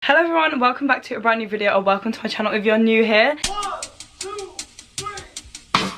Hello everyone and welcome back to a brand new video, or welcome to my channel if you're new here.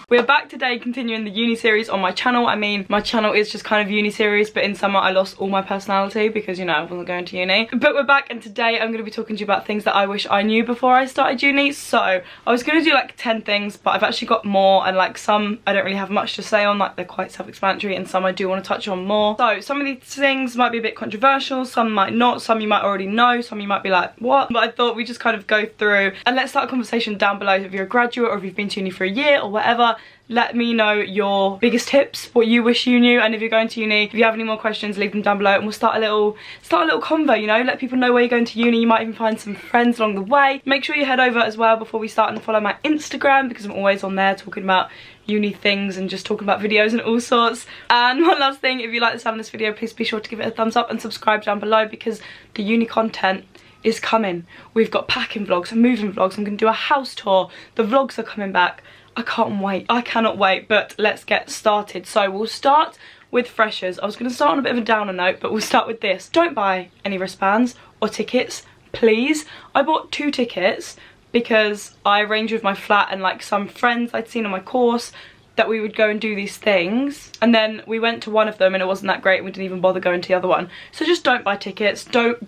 We're back today continuing the uni series on my channel. I mean, my channel is just kind of uni series, but in summer I lost all my personality because, you know, I wasn't going to uni. But we're back, and today I'm going to be talking to you about things that I wish I knew before I started uni. So I was going to do like 10 things, but I've actually got more, and like some I don't really have much to say on, like they're quite self-explanatory, and some I do want to touch on more. So some of these things might be a bit controversial, some might not, some you might already know, some you might be like, what? But I thought we just kind of go through and let's start a conversation down below. If you're a graduate or if you've been to uni for a year or whatever, let me know your biggest tips, what you wish you knew, and if you're going to uni, if you have any more questions, leave them down below and we'll start a little convo, you know, let people know where you're going to uni. You might even find some friends along the way. Make sure you head over as well before we start and follow my Instagram, because I'm always on there talking about uni things and just talking about videos and all sorts. And one last thing, if you like the sound of this video, please be sure to give it a thumbs up and subscribe down below, because the uni content is coming. We've got packing vlogs and moving vlogs. I'm going to do a house tour. The vlogs are coming back. I can't wait. I cannot wait, but let's get started. So we'll start with freshers. I was going to start on a bit of a downer note, but we'll start with this. Don't buy any wristbands or tickets, please. I bought 2 tickets because I arranged with my flat and like some friends I'd seen on my course that we would go and do these things, and then we went to one of them and it wasn't that great and we didn't even bother going to the other one. So just don't buy tickets, don't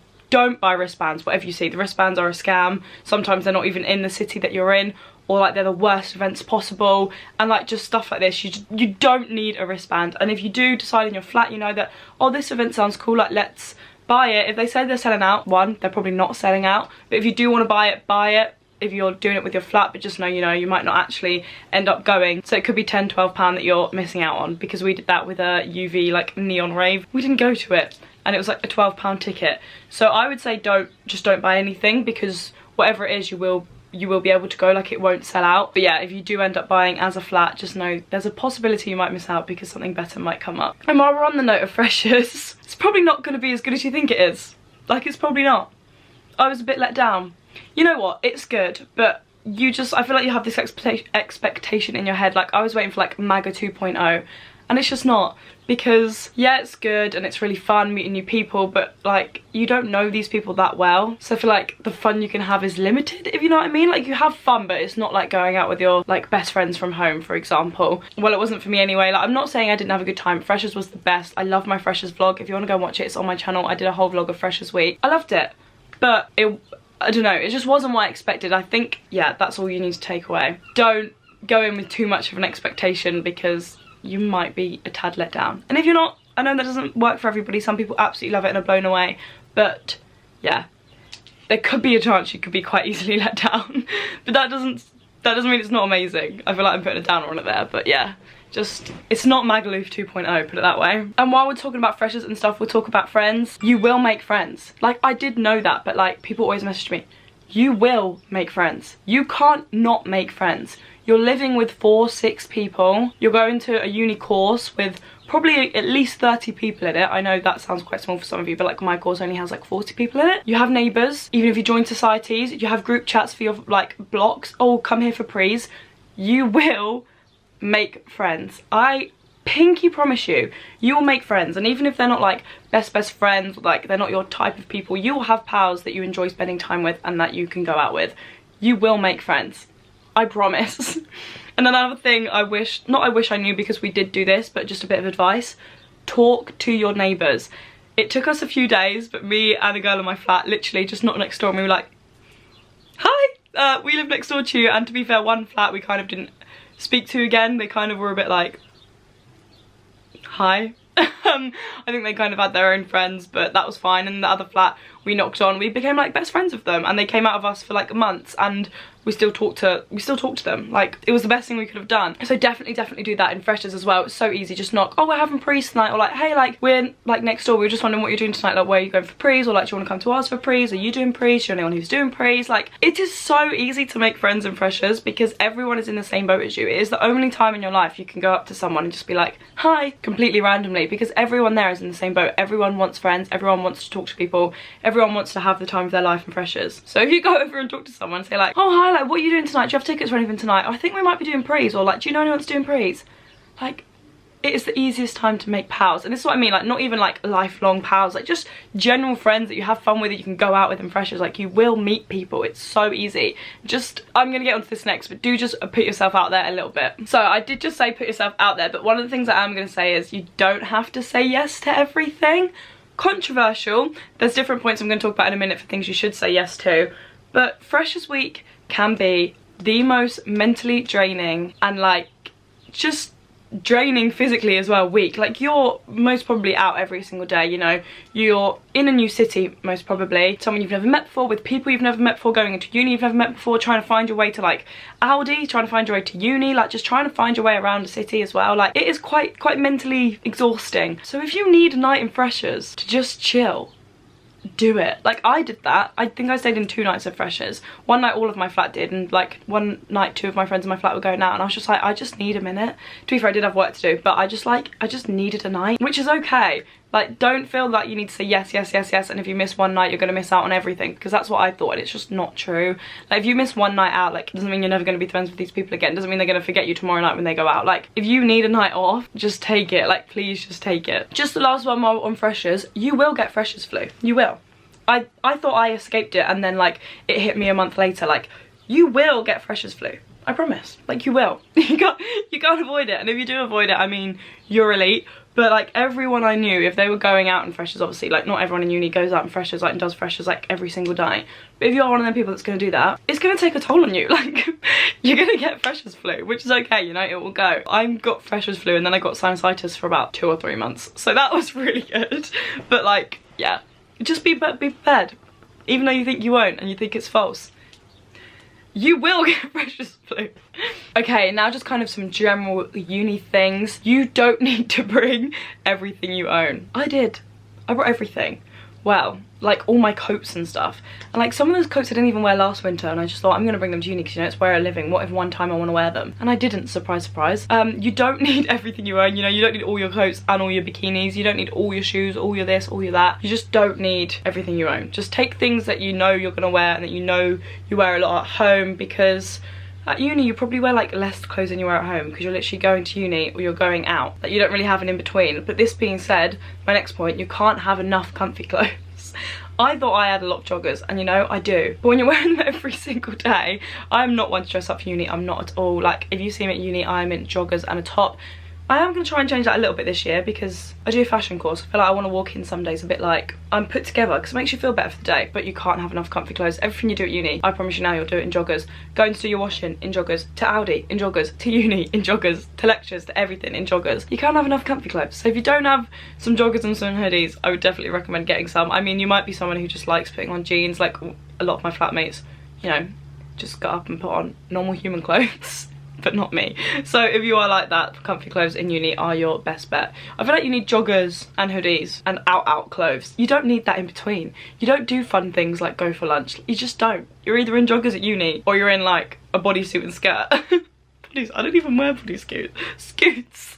buy wristbands, whatever you see. The wristbands are a scam. Sometimes they're not even in the city that you're in, or like they're the worst events possible, and like just stuff like this. You don't need a wristband. And if you do decide in your flat, you know that, oh, this event sounds cool, like let's buy it. If they say they're selling out, one, they're probably not selling out, but if you do want to buy it, buy it. If you're doing it with your flat, but just know, you know, you might not actually end up going, so it could be £10–12 that you're missing out on, because we did that with a UV like neon rave. We didn't go to it and it was like a £12 ticket. So I would say don't buy anything, because whatever it is, you will be able to go, like it won't sell out. But yeah, if you do end up buying as a flat, just know there's a possibility you might miss out because something better might come up. And while we're on the note of freshers, it's probably not going to be as good as you think it is. Like, it's probably not. I was a bit let down. You know what, it's good, but I feel like you have this expectation in your head. Like, I was waiting for like MAGA 2.0, and it's just not. Because yeah, it's good and it's really fun meeting new people, but like you don't know these people that well, so I feel like the fun you can have is limited, if you know what I mean. Like, you have fun, but it's not like going out with your like best friends from home, for example. Well, it wasn't for me anyway. Like, I'm not saying I didn't have a good time. Freshers was the best. I love my freshers vlog. If you want to go and watch it, it's on my channel. I did a whole vlog of freshers week. I loved it, but I don't know, it just wasn't what I expected. I think, yeah, that's all you need to take away. Don't go in with too much of an expectation, because you might be a tad let down. And if you're not, I know that doesn't work for everybody. Some people absolutely love it and are blown away, but yeah, there could be a chance you could be quite easily let down. But that doesn't mean it's not amazing. I feel like I'm putting a downer on it there, but yeah, just, it's not Magaluf 2.0, put it that way. And while we're talking about freshers and stuff, we'll talk about friends. You will make friends. Like, I did know that, but like, people always message me, you will make friends. You can't not make friends. You're living with 4–6 people. You're going to a uni course with probably at least 30 people in it. I know that sounds quite small for some of you, but like my course only has like 40 people in it. You have neighbours. Even if you join societies, you have group chats for your like blocks. Oh, come here for prees. You will make friends. I pinky promise you, you will make friends. And even if they're not like best friends, like they're not your type of people, you will have pals that you enjoy spending time with and that you can go out with. You will make friends. I promise. And another thing I wish I knew, because we did do this, but just a bit of advice, talk to your neighbours. It took us a few days, but me and a girl in my flat literally just knocked next door and we were like, hi, we live next door to you. And to be fair, one flat we kind of didn't speak to again. They kind of were a bit like, hi. I think they kind of had their own friends, but that was fine. And the other flat we knocked on, we became like best friends with them, and they came out of us for like months, and we still talk to them. Like, it was the best thing we could have done. So definitely do that in freshers as well. It's so easy. Just knock, oh, we're having prees tonight, or like, hey, like we're like next door, we were just wondering what you're doing tonight, like where are you going for prees, or like, do you want to come to us for prees, are you doing prees, do you know anyone who's doing prees? Like, it is so easy to make friends in freshers, because everyone is in the same boat as you. It is the only time in your life you can go up to someone and just be like, hi, completely randomly, because everyone there is in the same boat. Everyone wants friends, everyone wants to talk to people, everyone wants to have the time of their life in freshers. So if you go over and talk to someone and say like, oh hi, like what are you doing tonight, do you have tickets or anything tonight, I think we might be doing prees, or like, do you know anyone's doing prees? Like, it is the easiest time to make pals. And this is what I mean, like not even like lifelong pals, like just general friends that you have fun with, that you can go out with in freshers. Like you will meet people, it's so easy. Just, I'm gonna get onto this next, but do just put yourself out there a little bit. So I did just say put yourself out there, but one of the things that I'm gonna say is you don't have to say yes to everything. Controversial, there's different points I'm gonna talk about in a minute for things you should say yes to, but Freshers Week can be the most mentally draining and like just draining physically as well week. Like you're most probably out every single day, you know, you're in a new city most probably, someone you've never met before, with people you've never met before, going into uni you've never met before, trying to find your way to like Aldi, trying to find your way to uni, like just trying to find your way around the city as well. Like it is quite mentally exhausting. So if you need a night in Freshers to just chill, do it. Like I did that. I think I stayed in 2 nights of Freshers. One night all of my flat did, and like one night 2 of my friends in my flat were going out, and I was just like, I just need a minute. To be fair, I did have work to do, but I just needed a night, which is okay. Like don't feel like you need to say yes, yes, yes, yes, and if you miss one night you're gonna miss out on everything, because that's what I thought, and it's just not true. Like if you miss one night out, like it doesn't mean you're never gonna be friends with these people again. It doesn't mean they're gonna forget you tomorrow night when they go out. Like if you need a night off, just take it. Like please just take it. Just the last one more on Freshers, you will get Freshers flu. You will. I thought I escaped it, and then like it hit me a month later. Like you will get Freshers flu, I promise. Like you will. you can't avoid it, and if you do avoid it, I mean you're elite. But like everyone I knew, if they were going out in Freshers, obviously like not everyone in uni goes out in Freshers like and does Freshers like every single night, but if you're one of them people that's going to do that, it's going to take a toll on you. Like you're going to get Freshers flu, which is okay, you know, it will go. I got Freshers flu and then I got sinusitis for about 2 or 3 months, so that was really good. But like yeah, just be prepared. Even though you think you won't and you think it's false, you will get Freshers flu. Okay, now just kind of some general uni things. You don't need to bring everything you own. I did. I brought everything. Well, like all my coats and stuff. And like some of those coats I didn't even wear last winter, and I just thought I'm gonna bring them to uni because you know it's where I'm living. What if one time I want to wear them? And I didn't, surprise, surprise. You don't need everything you own, you know, you don't need all your coats and all your bikinis, you don't need all your shoes, all your this, all your that. You just don't need everything you own. Just take things that you know you're gonna wear and that you know you wear a lot at home, because at uni you probably wear like less clothes than you wear at home because you're literally going to uni or you're going out. Like you don't really have an in-between. But this being said, my next point, you can't have enough comfy clothes. I thought I had a lot of joggers, and you know, I do. But when you're wearing them every single day, I'm not one to dress up for uni, I'm not at all. Like, if you see me at uni, I'm in joggers and a top. I am going to try and change that a little bit this year because I do a fashion course. I feel like I want to walk in some days a bit like I'm put together, because it makes you feel better for the day. But you can't have enough comfy clothes. Everything you do at uni, I promise you now, you'll do it in joggers. Going to do your washing in joggers, to Aldi in joggers, to uni in joggers, to lectures, to everything in joggers. You can't have enough comfy clothes. So if you don't have some joggers and some hoodies, I would definitely recommend getting some. I mean, you might be someone who just likes putting on jeans, like a lot of my flatmates, you know, just got up and put on normal human clothes. But not me. So if you are like that, comfy clothes in uni are your best bet. I feel like you need joggers and hoodies and out clothes. You don't need that in between. You don't do fun things like go for lunch. You just don't. You're either in joggers at uni or you're in like a bodysuit and skirt. I don't even wear bodysuits. Scoots.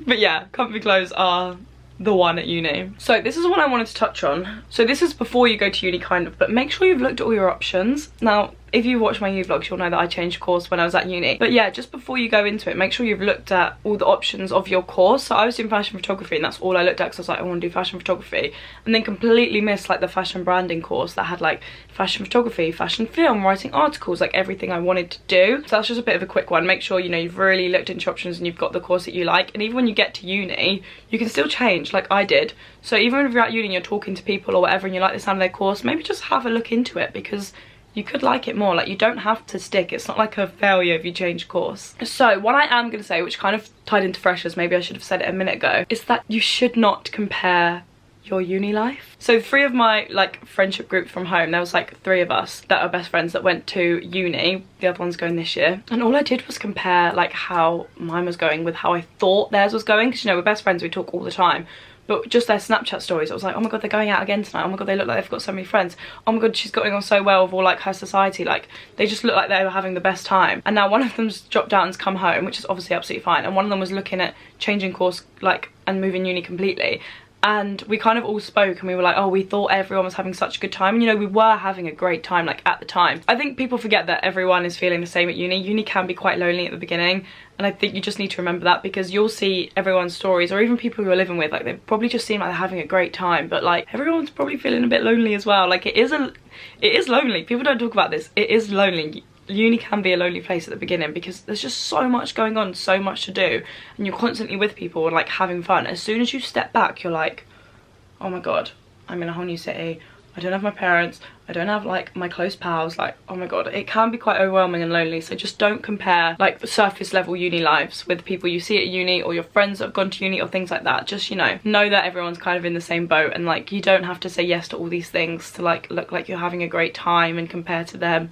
But yeah, comfy clothes are the one at uni. So this is what I wanted to touch on. So this is before you go to uni kind of, but make sure you've looked at all your options. Now, if you watch my uni vlogs, you'll know that I changed course when I was at uni. But yeah, just before you go into it, make sure you've looked at all the options of your course. So I was doing fashion photography, and that's all I looked at because I was like, I want to do fashion photography. And then completely missed like the fashion branding course that had like fashion photography, fashion film, writing articles, like everything I wanted to do. So that's just a bit of a quick one. Make sure, you know, you've really looked into your options and you've got the course that you like. And even when you get to uni, you can still change like I did. So even if you're at uni and you're talking to people or whatever and you like the sound of their course, maybe just have a look into it, because you could like it more. Like, you don't have to stick. It's not like a failure if you change course. So what I am going to say, which kind of tied into Freshers, maybe I should have said it a minute ago, is that you should not compare your uni life. So 3 of my like friendship groups from home, there was like 3 of us that are best friends that went to uni. The other one's going this year, and all I did was compare like how mine was going with how I thought theirs was going, because you know, we're best friends, we talk all the time. But just their Snapchat stories, I was like, oh my god, they're going out again tonight. Oh my god, they look like they've got so many friends. Oh my god, she's getting on so well with all like her society. Like, they just look like they were having the best time. And now one of them's dropped out and's come home, which is obviously absolutely fine. And one of them was looking at changing course, like, and moving uni completely. and we kind of all spoke and we were like, oh, we thought everyone was having such a good time. And you know, we were having a great time, like, at the time. I think people forget that everyone is feeling the same at uni. Uni can be quite lonely at the beginning, and I think you just need to remember that, because you'll see everyone's stories, or even people who are living with, like, they probably just seem like they're having a great time, but like everyone's probably feeling a bit lonely as well. Like, it is lonely. People don't talk about this. It is lonely. Uni can be a lonely place at the beginning because there's just so much going on, so much to do, and you're constantly with people and like having fun. As soon as you step back, you're like, oh my god, I'm in a whole new city. I don't have my parents, I don't have like my close pals. Like, oh my god, it can be quite overwhelming and lonely. So just don't compare like the surface level uni lives with people you see at uni, or your friends that have gone to uni, or things like that. Just, you know that everyone's kind of in the same boat, and like you don't have to say yes to all these things to like look like you're having a great time and compare to them.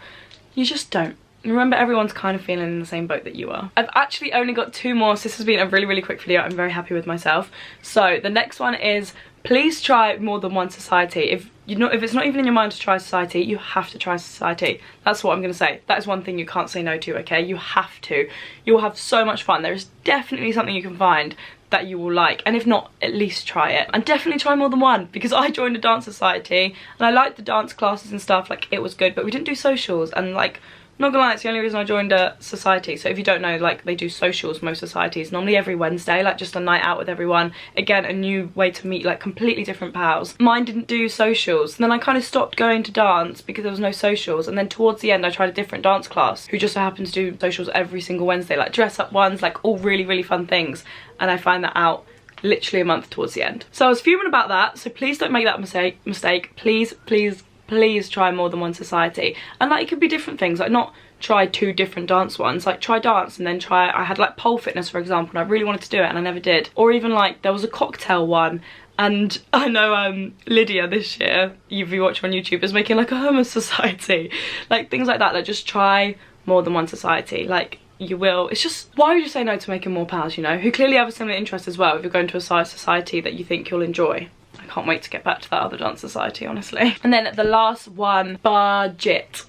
You just don't. Remember, everyone's kind of feeling in the same boat that you are. I've actually only got 2 more, so this has been a really quick video. I'm very happy with myself. So the next one is, please try more than one society. If it's not even in your mind to try society, you have to try society. That's what I'm gonna say. That is one thing you can't say no to, okay? You have to. You'll have so much fun. There is definitely something you can find that you will like, and if not, at least try it. And definitely try more than one, because I joined a dance society and I liked the dance classes and stuff, like it was good, but we didn't do socials, and like, not gonna lie, it's the only reason I joined a society. So if you don't know, like, they do socials, most societies, normally every Wednesday, like just a night out with everyone. Again, a new way to meet like completely different pals. Mine didn't do socials, and then I kind of stopped going to dance because there was no socials, and then towards the end I tried a different dance class who just so happened to do socials every single Wednesday, like dress up ones, like all really fun things, and I find that out literally a month towards the end. So I was fuming about that, so please don't make that mistake. Please try more than one society. And like, it could be different things, like not try 2 different dance ones, like try dance and then try, I had like pole fitness for example, and I really wanted to do it and I never did. Or even like there was a cocktail one, and I know Lydia this year, if you watch her on YouTube, is making like a hummus society, like things like that. Like, just try more than one society. Like, you will. It's just, why would you say no to making more pals, you know, who clearly have a similar interest as well, if you're going to a society that you think you'll enjoy. I can't wait to get back to that other dance society, honestly. And then the last one, budget.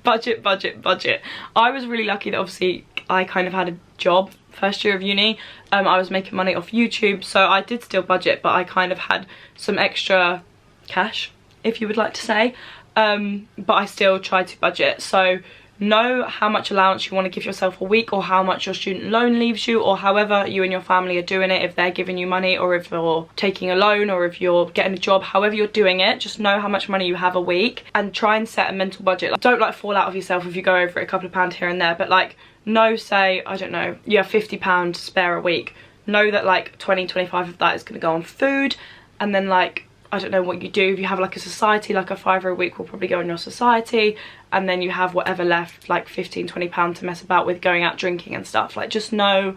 budget. I was really lucky that obviously I kind of had a job first year of uni. I was making money off YouTube, so I did still budget, but I kind of had some extra cash, if you would like to say. But I still tried to budget. So know how much allowance you want to give yourself a week, or how much your student loan leaves you, or however you and your family are doing it, if they're giving you money, or if you're taking a loan, or if you're getting a job. However you're doing it, just know how much money you have a week and try and set a mental budget. Like, don't like fall out of yourself if you go over it a couple of pounds here and there, but like, know, say, I don't know, you have £50 to spare a week. Know that like 20-25 of that is going to go on food, and then like, I don't know what you do. If you have like a society, like a £5 a week will probably go in your society, and then you have whatever left, like £15-20 to mess about with going out drinking and stuff. Like, just know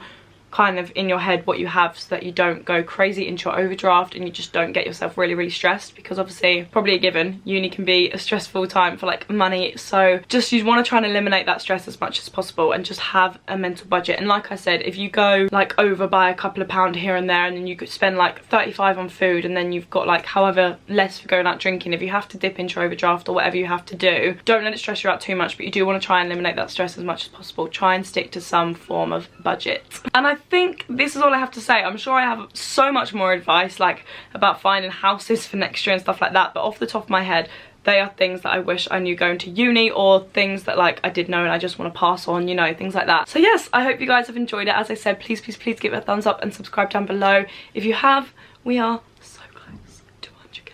kind of in your head what you have, so that you don't go crazy into your overdraft and you just don't get yourself really stressed, because obviously, probably a given, uni can be a stressful time for like money. So just, you want to try and eliminate that stress as much as possible and just have a mental budget. And like I said, if you go like over by a couple of pounds here and there, and then you could spend like 35 on food, and then you've got like however less for going out drinking, if you have to dip into your overdraft or whatever you have to do, don't let it stress you out too much, but you do want to try and eliminate that stress as much as possible. Try and stick to some form of budget. And I think this is all I have to say. I'm sure I have so much more advice, like about finding houses for next year and stuff like that, but off the top of my head, they are things that I wish I knew going to uni, or things that like I did know and I just want to pass on, you know, things like that. So yes, I hope you guys have enjoyed it. As I said, please give it a thumbs up and subscribe down below if you have. We are so close to 100k.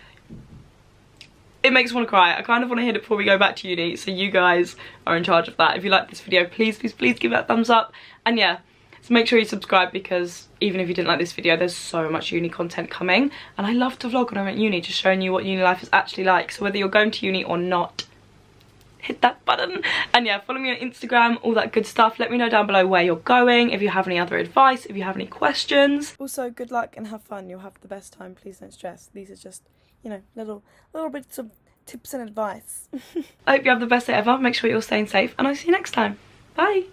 It makes me want to cry. I kind of want to hit it before we go back to uni, so you guys are in charge of that. If you like this video, please give it a thumbs up. And yeah, so make sure you subscribe, because even if you didn't like this video, there's so much uni content coming, and I love to vlog when I'm at uni, just showing you what uni life is actually like. So whether you're going to uni or not, hit that button. And yeah, follow me on Instagram, all that good stuff. Let me know down below where you're going, if you have any other advice, if you have any questions. Also, good luck and have fun. You'll have the best time. Please don't stress. These are just, you know, little bits of tips and advice. I hope you have the best day ever. Make sure you're staying safe, and I'll see you next time. Bye.